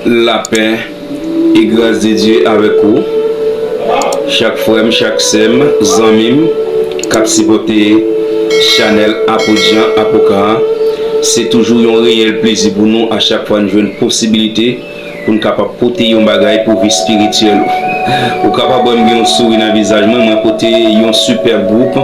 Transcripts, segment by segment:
La paix et grâce de Dieu avec vous. Chaque frère, chaque sème, zamim, capsipoté, Chanel, Apodjan, Apoka. C'est toujours un réel plaisir pour nous à chaque fois de jouer une possibilité pour nous capable porter un bagage pour vie spirituelle. Ou capable de me un sourire dans le visage, moi porter un super groupe.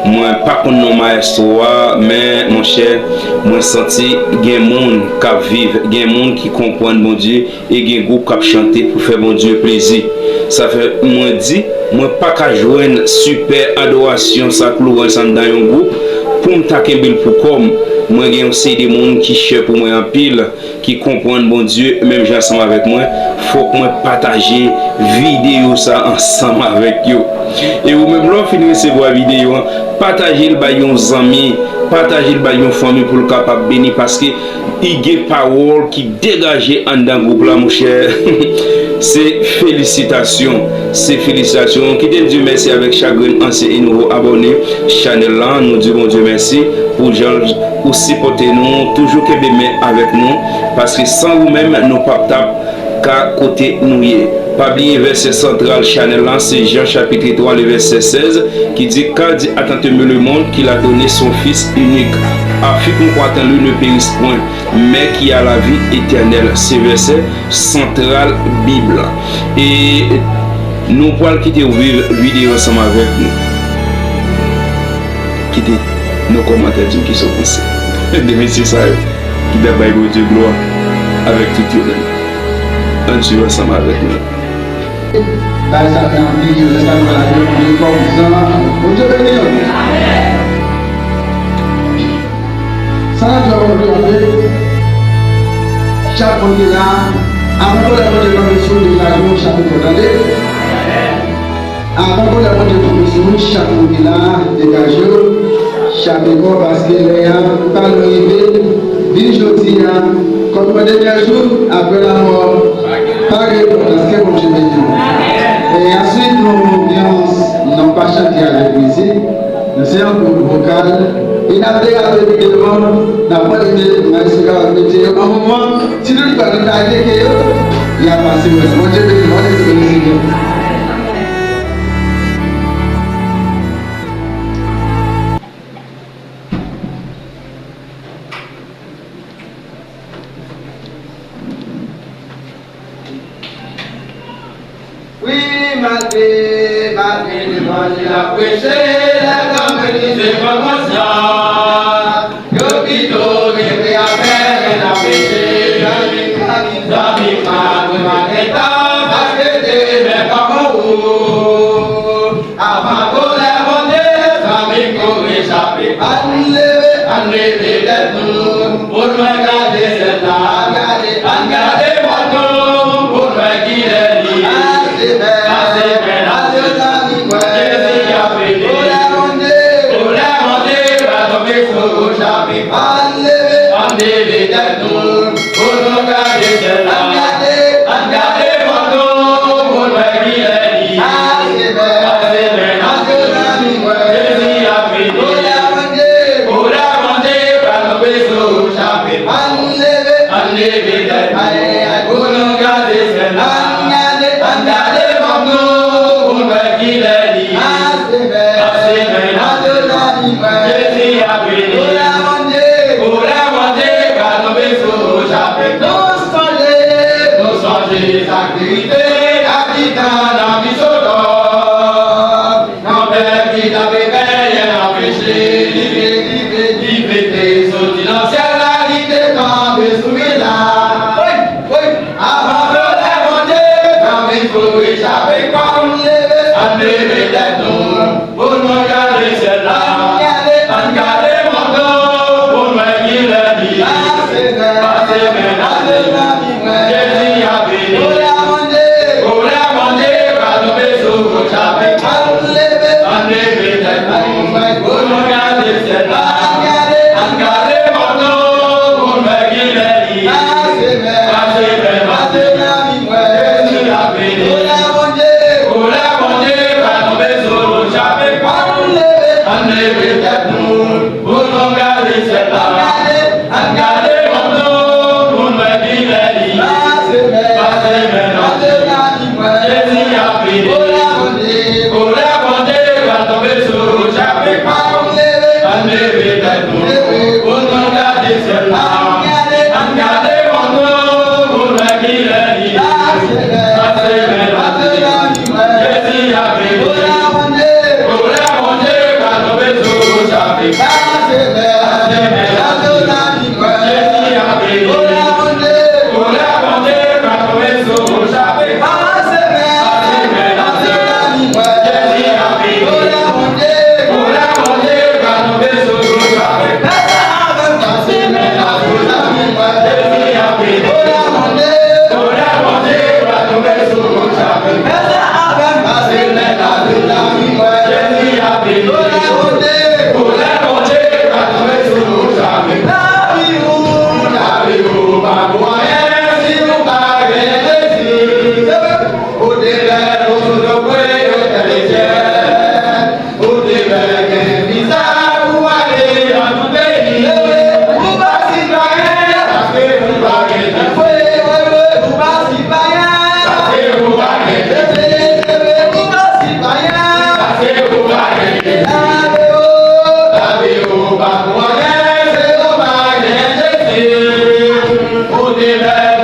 Moi pas qu'on non maestro, mais mon cher, moi senti gen monde qui vivre, gen monde qui comprend bon Dieu et gen groupe qui chanter pour faire bon Dieu plaisir. Ça fait moi dit, moi pas qu'à joindre super adoration ça clouer ensemble dans un groupe pour me taquer pour comme moi j'ai aussi des monde qui cherchent pour moi en pile qui comprennent bon Dieu même j'ai ensemble avec moi faut que moi partager vidéo ça ensemble avec eux et vous même là finir recevoir vidéo partager le baillon amis partager le baillon famille pour le capable bénir parce que il y a parole qui dégage en dans groupe là mon cher. C'est félicitations, qui te Dieu merci avec chagrin ancien et nouveau abonné channel là, nous disons Dieu merci pour gens aussi porter nous toujours que bien avec nous parce que sans vous-même nous pas qu'à côté nous y pas oublier verset central channel là c'est Jean chapitre 3 le verset 16 qui dit car dit attentement le monde qu'il a donné son fils unique afin qu'on croit en lui ne périsse point mais qui a la vie éternelle. C'est verset central Bible et nous pourrons quitter ouvrir vidéo ensemble avec nous quitter nos commentaires qui sont passés des messieurs ça qui d'abord Dieu gloire avec tout le monde un Dieu ensemble avec nous. Ça fait un million de salutations comme ça. Dieu béni. Ça doit regarder chaque côté là. Avant que la commission de la journée chaque côté avant que la commission chaque côté là dégagé chaque corps parce que les gens pas arrivé dit jeudi comme le dernier jour après la mort pas de parce que comme je me dis et ensuite nous n'avons pas chanté à l'église nous sommes un groupe vocal et nous avons regardé devant nous avons dit un moment si nous ne parlons pas de Dieu il y a passé mon Dieu béni. Malgré l'évangile à prêcher, la campagne de promotion. Yopito, j'ai à faire et à prêcher. J'habite ma état, parce que t'es mes parents. Avant qu'on les monnaie, famille pour échapper. Enlever les tours, pour me garder cette âme. Engarder mon tour, pour me guider l'île. nous divers.